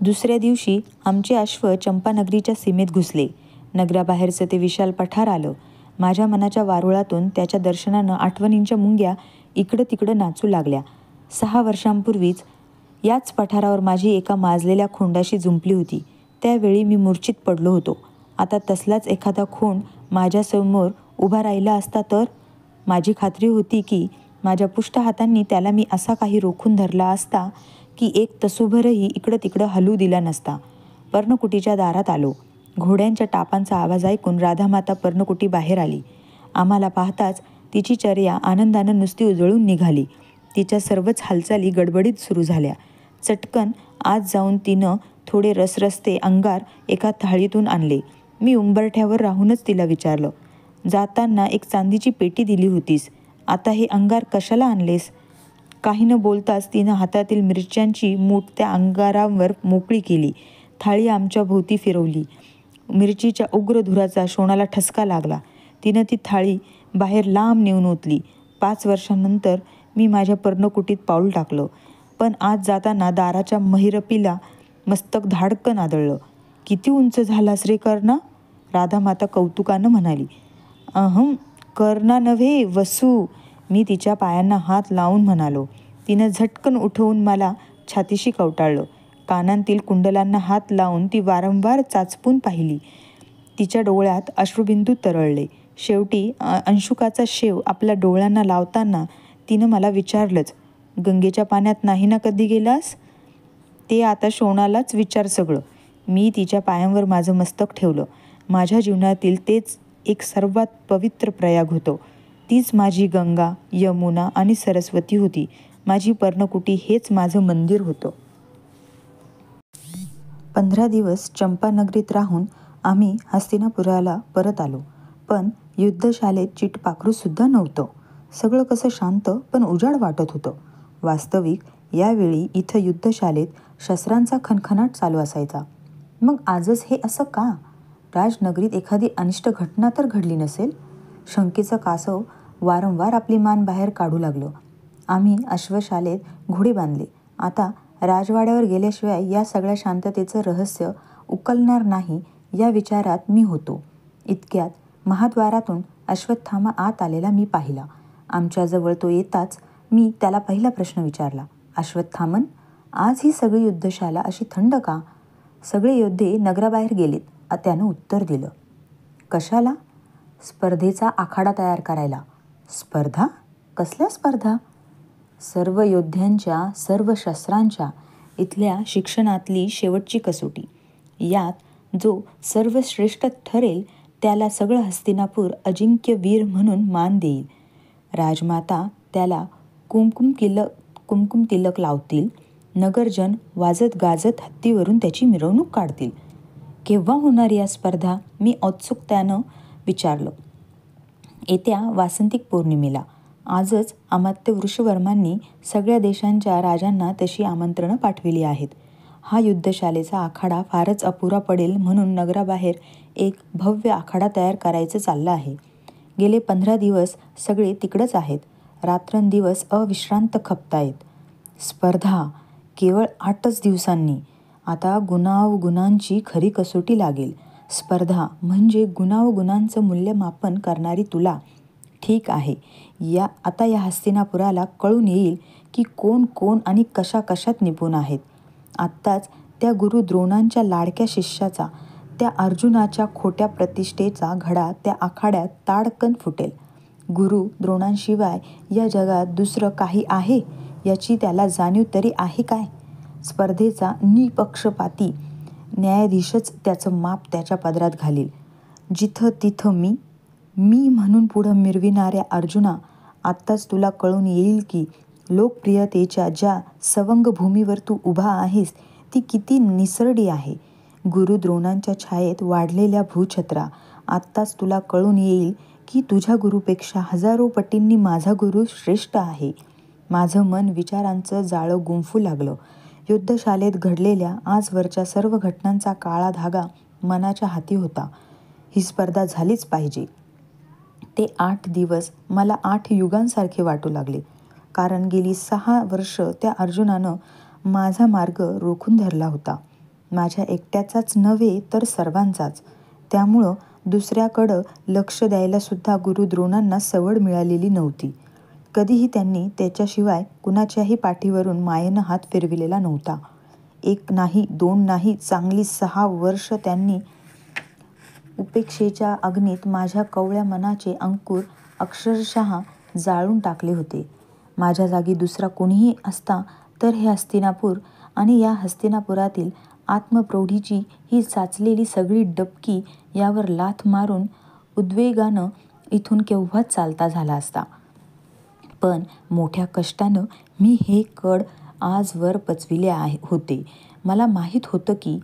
दुसऱ्या दिवशी आमचे अश्व चंपानगरीच्या सीमेत घुसले. नगराबाहेरचं ते विशाल पठार आलं. माझ्या मनाच्या वारुळातून त्याच्या दर्शनानं आठवणींच्या मुंग्या इकडं तिकडं नाचू लागल्या. 6 वर्षांपूर्वीच याच पठारावर माझी एका माजलेल्या खोंडाशी जुंपली होती. त्यावेळी मी मूर्छित पडलो होतो. आता तसलाच एखादा खोंड माझ्यासमोर उभा राहिला असता तर? माझी खात्री होती की माझ्या पुष्ट हातांनी त्याला मी असा काही रोखून धरला असता की एक तसूभरही इकडं तिकडं हलू दिला नसता. पर्णकुटीच्या दारात आलो. घोड्यांच्या टापांचा आवाज ऐकून राधामाता पर्णकुटी बाहेर आली. आम्हाला पाहताच तिची चर्या आनंदानं नुसती उजळून निघाली. तिच्या सर्वच हालचाली गडबडीत सुरू झाल्या. चटकन आत जाऊन तिनं थोडे रसरसते अंगार एका थाळीतून आणले. मी उंबरठ्यावर राहूनच तिला विचारलं, जाताना एक चांदीची पेटी दिली होतीस, आता हे अंगार कशाला आणलेस? काही न बोलताच तिनं हातातील मिरच्यांची मूठ त्या अंगारावर मोकळी केली. थाळी आमच्या भोवती फिरवली. मिरचीच्या उग्र धुराचा शोणाला ठसका लागला. तिनं ती थाळी बाहेर लांब नेऊन ओतली. 5 वर्षांनंतर मी माझ्या पर्णकुटीत पाऊल टाकलं. पण आज जाताना दाराच्या महिरपीला मस्तक धाडकन आदळलं. किती उंच झालास रे कर्णा? राधामाता कौतुकानं म्हणाली. कर्णा नव्हे, वसू, मी तिच्या पायांना हात लावून म्हणालो. तिनं झटकन उठवून मला छातीशी कवटाळलं. कानांतील कुंडलांना हात लावून ती वारंवार चाचपून पाहिली. तिच्या डोळ्यात अश्रुबिंदू तरळले. शेवटी अंशुकाचा शेव आपल्या डोळ्यांना लावताना तिनं मला विचारलंच, गंगेच्या पाण्यात नाही ना कधी गेलास? ते आता शोणालाच विचार सगळं. मी तिच्या पायांवर माझं मस्तक ठेवलं. माझ्या जीवनातील तेच एक सर्वात पवित्र प्रयाग होतं. तीच माझी गंगा, यमुना आणि सरस्वती होती. माझी पर्णकुटी हेच माझं मंदिर होतं. 15 दिवस चंपानगरीत राहून आम्ही हस्तिनापुराला परत आलो. पण युद्धशालेत चिटपाखरूसुद्धा नव्हतं. सगळं कसं शांत पण उजाड वाटत होतं. वास्तविक यावेळी इथं युद्धशालेत शस्त्रांचा खणखणाट चालू असायचा. मग आजच हे असं का? राजनगरीत एखादी अनिष्ट घटना तर घडली नसेल? शंकेचं कासव वारंवार आपली मान बाहेर काढू लागलं. आम्ही अश्वशालेत घोडे बांधले. आता राजवाड्यावर गेल्याशिवाय या सगळ्या शांततेचं रहस्य उकलणार नाही या विचारात मी होतो. इतक्यात महाद्वारातून अश्वत्थामा आत आलेला मी पाहिला. आमच्याजवळ तो येताच मी त्याला पहिला प्रश्न विचारला, अश्वत्थामन, आज ही सगळी युद्धशाला अशी थंड का? सगळे योद्धे नगराबाहेर गेलेत, त्यानं उत्तर दिलं. कशाला? स्पर्धेचा आखाडा तयार करायला. स्पर्धा? कसल्या स्पर्धा? सर्व योद्ध्यांच्या, सर्व शस्त्रांच्या, इथल्या शिक्षणातली शेवटची कसोटी. यात जो सर्वश्रेष्ठ ठरेल त्याला सगळं हस्तिनापूर अजिंक्य वीर म्हणून मान देईल. राजमाता त्याला कुमकुम तिलक लावतील. नगरजन वाजत गाजत हत्तीवरून त्याची मिरवणूक काढतील. केव्हा होणार या स्पर्धा? मी औत्सुकतेनं विचारलं. येत्या वासंतिक पौर्णिमेला. आजच अमात्य वृषवर्मांनी सगळ्या देशांच्या राजांना तशी आमंत्रणं पाठविली आहेत. हा युद्धशालेचा आखाडा फारच अपुरा पडेल म्हणून नगराबाहेर एक भव्य आखाडा तयार करायचं चाललं आहे. गेले 15 दिवस सगळे तिकडंच आहेत. रात्रंदिवस अविश्रांत खपतायत. स्पर्धा केवळ 8च दिवसांनी. आता गुणावगुणांची खरी कसोटी लागेल. स्पर्धा म्हणजे गुणावगुणांचं मूल्यमापन करणारी तुला. ठीक आहे, आता या हस्तिनापुराला कळून येईल की कोण कोण आणि कशा कशात निपुण आहेत. आत्ताच त्या गुरु द्रोणांच्या लाडक्या शिष्याचा, त्या अर्जुनाच्या खोट्या प्रतिष्ठेचा घडा त्या आखाड्यात ताडकन फुटेल. गुरु द्रोणांशिवाय या जगात दुसरं काही आहे याची त्याला जाणीव तरी आहे काय? स्पर्धेचा निपक्षपाती न्यायाधीशच त्याचं माप त्याच्या पदरात घालील. जिथं तिथं मी म्हणून पुढं मिरविणाऱ्या अर्जुना, आत्ताच तुला कळून येईल की लोकप्रियतेच्या ज्या सवंग भूमीवर तू उभा आहेस ती किती निसरडी आहे. गुरु द्रोणांच्या छायेत वाढलेल्या भूछत्रा, आत्ताच तुला कळून येईल की तुझ्या गुरुपेक्षा हजारो पटींनी माझा गुरु श्रेष्ठ आहे. माझं मन विचारांचं जाळं गुंफू लागलं. युद्धशालेत घडलेल्या आजवरच्या सर्व घटनांचा काळा धागा मनाच्या हाती होता. ही स्पर्धा झालीच पाहिजे. ते 8 दिवस मला 8 युगांसारखे वाटू लागले. कारण गेली 6 वर्ष त्या अर्जुनानं माझा मार्ग रोखून धरला होता. माझ्या एकट्याचाच नव्हे तर सर्वांचाच. त्यामुळं दुसऱ्याकडं लक्ष द्यायला सुद्धा गुरु द्रोणांना सवड मिळालेली नव्हती. कधीही त्यांनी त्याच्याशिवाय कुणाच्याही पाठीवरून मायेनं हात फिरविलेला नव्हता. 1 नाही 2 नाही, चांगली 6 वर्ष त्यांनी उपेक्षेच्या अग्नीत माझ्या कवळ्या मनाचे अंकुर अक्षरशः जाळून टाकले होते. माझ्या जागी दुसरा कोणीही असता तर हे हस्तिनापूर आणि या हस्तिनापुरातील आत्मप्रौढीची ही साचलेली सगळी डबकी यावर लाथ मारून उद्वेगानं इथून केव्हाच चालता झाला असता. पण मोठ्या कष्टानं मी हे कड आजवर पचविले होते. मला माहीत होतं की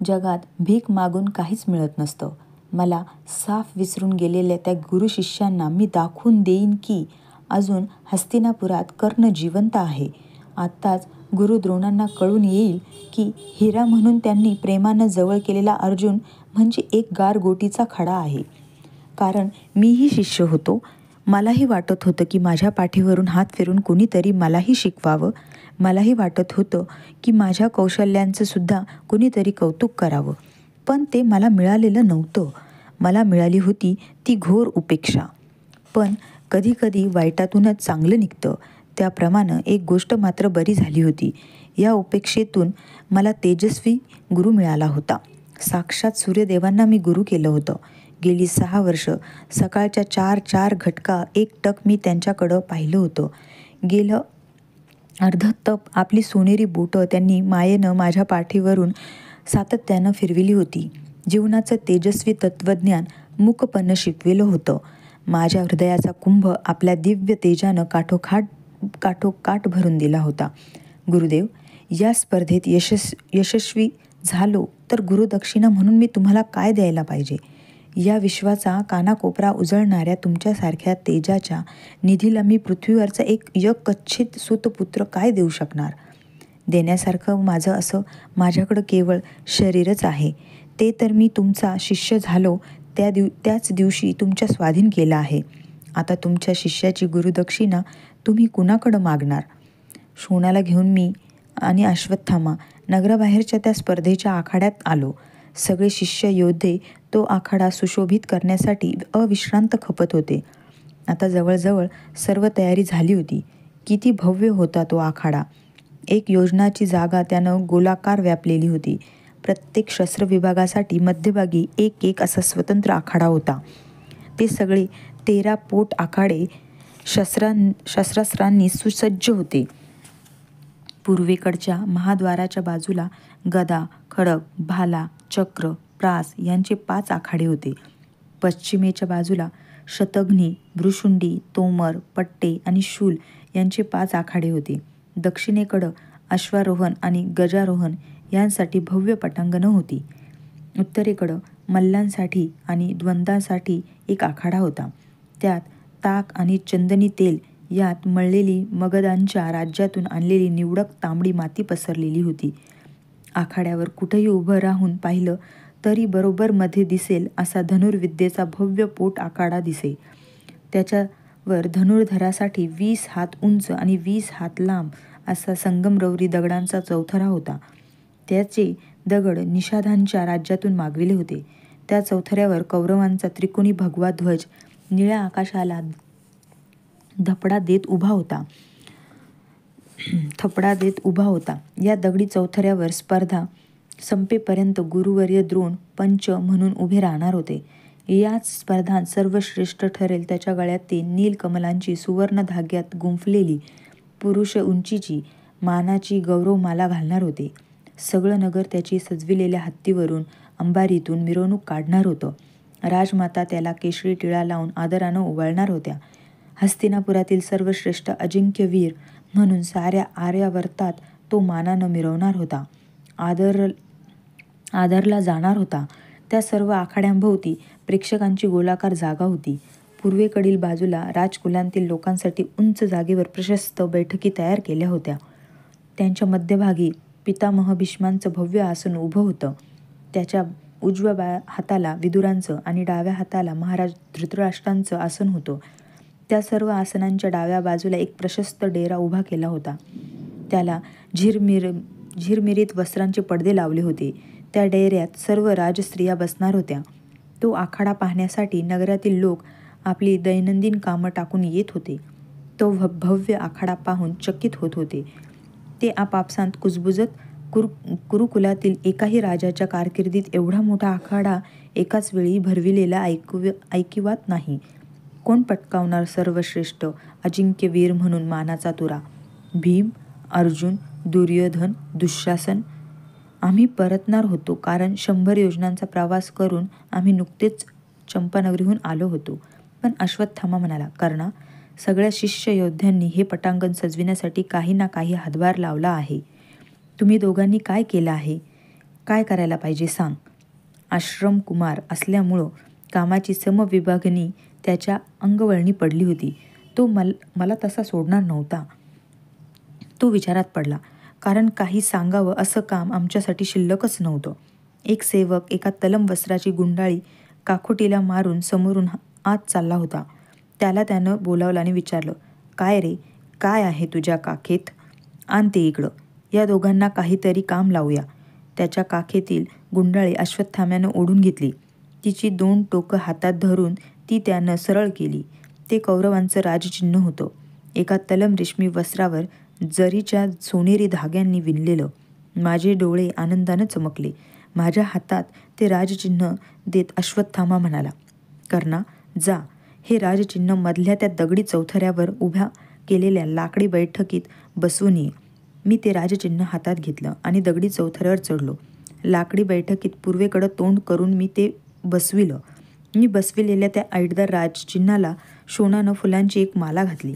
जगात भीक मागून काहीच मिळत नसतं. मला साफ विसरून गेलेल्या त्या गुरुशिष्यांना मी दाखवून देईन की अजून हस्तिनापुरात कर्ण जिवंत आहे. आत्ताच गुरु द्रोणांना कळून येईल की हिरा म्हणून त्यांनी प्रेमानं जवळ केलेला अर्जुन म्हणजे एक गारगोटीचा खडा आहे. कारण मीही शिष्य होतो. मलाही वाटत होतं की माझ्या पाठीवरून हात फिरून कुणीतरी मलाही शिकवावं. मलाही वाटत होतं की माझ्या कौशल्यांचं सुद्धा कुणीतरी कौतुक करावं. पण ते मला मिळालेलं नव्हतं. मला मिळाली होती ती घोर उपेक्षा. पण कधीकधी वाईटातूनच चांगलं निघतं. त्याप्रमाणे एक गोष्ट मात्र बरी झाली होती. या उपेक्षेतून मला तेजस्वी गुरु मिळाला होता. साक्षात सूर्यदेवांना मी गुरु केलं होतं. गेली 6 वर्ष सकाळच्या 4 घटका एकटक मी त्यांच्याकडं पाहिलं होतं. गेलं अर्ध तप आपली सोनेरी बोटं त्यांनी मायेनं माझ्या पाठीवरून सातत्यानं फिरविली होती. जीवनाचं तेजस्वी तत्त्वज्ञान मूकपणे शिकविलं होतं. माझ्या हृदयाचा कुंभ आपल्या दिव्य तेजानं काठोकाठ भरून दिला होता. गुरुदेव, या स्पर्धेत यशस्वी झालो तर गुरुदक्षिणा म्हणून मी तुम्हाला काय द्यायला पाहिजे? या विश्वाचा कानाकोपरा उजळणाऱ्या तुमच्यासारख्या तेजाच्या निधीला मी पृथ्वीवरचा एक यकच्छित सुतपुत्र काय देऊ शकणार? देण्यासारखं माझ्याकडं केवळ शरीरच आहे. ते तर मी तुमचा शिष्य झालो त्याच दिवशी तुमच्या स्वाधीन केलं आहे. आता तुमच्या शिष्याची गुरुदक्षिणा तुम्ही कुणाकडं मागणार? शोणाला घेऊन मी आणि अश्वत्थामा नगराबाहेरच्या त्या स्पर्धेच्या आखाड्यात आलो. सगळे शिष्य योद्धे तो आखाडा सुशोभित करण्यासाठी अविश्रांत खपत होते. आता जवळजवळ सर्व तयारी झाली होती. किती भव्य होता तो आखाडा! एक योजनाची जागा त्यानं गोलाकार व्यापलेली होती. प्रत्येक शस्त्र विभागासाठी मध्यभागी एक असा स्वतंत्र आखाडा होता. ते सगळे 13 पोट आखाडे शस्त्रास्त्रांनी सुसज्ज होते. पूर्वेकडच्या महाद्वाराच्या बाजूला गदा, खडग, भाला, चक्र, प्रास यांचे 5 आखाडे होते. पश्चिमेच्या बाजूला शतघ्नी, भ्रुशुंडी, तोमर, पट्टे आणि शूल यांचे 5 आखाडे होते. दक्षिणेकडं अश्वारोहण आणि गजारोहण यांसाठी भव्य पटांगणं होती. उत्तरेकडं मल्लांसाठी आणि द्वंद्वासाठी एक आखाडा होता. त्यात ताक आणि चंदनी तेल यात मळलेली मगधांच्या राज्यातून आणलेली निवडक तांबडी माती पसरलेली होती. आखाड्यावर कुठेही उभं राहून पाहिलं तरी बरोबर मध्ये दिसेल असा धनुर्विद्येचा भव्य पोट आखाडा दिसे. त्याच्यावर धनुर्धरासाठी 20 हात उंच आणि 20 हात लांब असा संगमरवरी दगडांचा चौथरा होता. त्याचे दगड निषादांच्या राज्यातून मागविले होते. त्या चौथऱ्यावर कौरवांचा त्रिकोणी भगवा ध्वज निळ्या आकाशाला थपडा देत उभा होता. या दगडी चौथऱ्यावर स्पर्धा संपेपर्यंत गुरुवर्य द्रोण पंच म्हणून उभे राहणार होते. याच स्पर्धांत सर्वश्रेष्ठ ठरेल त्याच्या गळ्यात ते नीलकमलांची सुवर्ण धाग्यात गुंफलेली पुरुष उंचीची मानाची गौरवमाला घालणार होते. सगळं नगर त्याची सजविलेल्या हत्तीवरून अंबारीतून मिरवणूक काढणार होतं. राजमाता त्याला केशरी टिळा लावून आदरानं ओवाळणार होत्या. हस्तिनापुरातील सर्वश्रेष्ठ अजिंक्यवीर म्हणून साऱ्या आर्यावर्तात तो मानानं मिरवणार होता. आदरला जाणार होता. त्या सर्व आखाड्यांभोवती प्रेक्षकांची गोलाकार जागा होती. पूर्वेकडील बाजूला राजकुलांतील लोकांसाठी उंच जागेवर प्रशस्त बैठकी तयार केल्या होत्या. त्यांच्या मध्यभागी पितामह भीष्मांचं भव्य आसन उभं होतं. त्याच्या उजव्या हाताला विदुरांचं आणि डाव्या हाताला महाराज धृतराष्ट्रांचं आसन होतं. त्या सर्व आसनांच्या डाव्या बाजूला एक प्रशस्त डेरा उभा केला होता. त्याला झिरमिरीत वस्त्रांचे पडदे लावले होते. त्या डेऱ्यात सर्व राजस्त्रिया बसणार होत्या. तो आखाडा पाहण्यासाठी नगरातील लोक आपली दैनंदिन कामं टाकून येत होते. तो भव्य आखाडा पाहून चकित होत होते. ते आपापसांत कुजबुजत कुरुकुलातील एकाही राजाच्या कारकिर्दीत एवढा मोठा आखाडा एकाच वेळी भरविलेला ऐकिवात नाही. कोण पटकावणार सर्वश्रेष्ठ अजिंक्यवीर म्हणून मानाचा तुरा? भीम, अर्जुन, दुर्योधन, दुःशासन. आम्ही परतणार होतो, कारण 100 योजनांचा प्रवास करून आम्ही नुकतेच चंपानगरीहून आलो होतो. पण अश्वत्थामा म्हणाला, कर्णा, सगळ्या शिष्य योद्ध्यांनी हे पटांगण सजविण्यासाठी काही ना काही हातभार लावला आहे. तुम्ही दोघांनी काय केलं आहे? काय करायला पाहिजे सांग. आश्रमकुमार असल्यामुळं कामाची समविभागणी त्याच्या अंगवळणी पडली होती. तो मला तसा सोडणार नव्हता. तो विचारात पडला, कारण काही सांगावं असं काम आमच्यासाठी शिल्लकच नव्हतं. एक सेवक एका तलम वस्त्राची गुंडाळी काखोटीला मारून समोरून आत चालला होता. त्याला त्यानं बोलावलं आणि विचारलं, काय रे, काय आहे तुझ्या काखेत? आण ते इकडं. या दोघांना काहीतरी काम लावूया. त्याच्या काखेतील गुंडाळी अश्वत्थाम्यानं ओढून घेतली. तिची 2 टोकं हातात धरून ती त्यानं सरळ केली. ते कौरवांचं राजचिन्ह होतं. एका तलम रेशमी वस्त्रावर जरीच्या सोनेरी धाग्यांनी विणलेलं. माझे डोळे आनंदानं चमकले. माझ्या हातात ते राजचिन्ह देत अश्वत्थामा म्हणाला, कर्णा, जा, हे राजचिन्ह मधल्या त्या दगडी चौथऱ्यावर उभ्या केलेल्या लाकडी बैठकीत बसवून ये. मी ते राजचिन्ह हातात घेतलं आणि दगडी चौथऱ्यावर चढलो. लाकडी बैठकीत पूर्वेकडं तोंड करून मी ते बसविलं. मी बसविलेल्या त्या ऐटदार राजचिन्हाला शोणानं फुलांची एक माला घातली.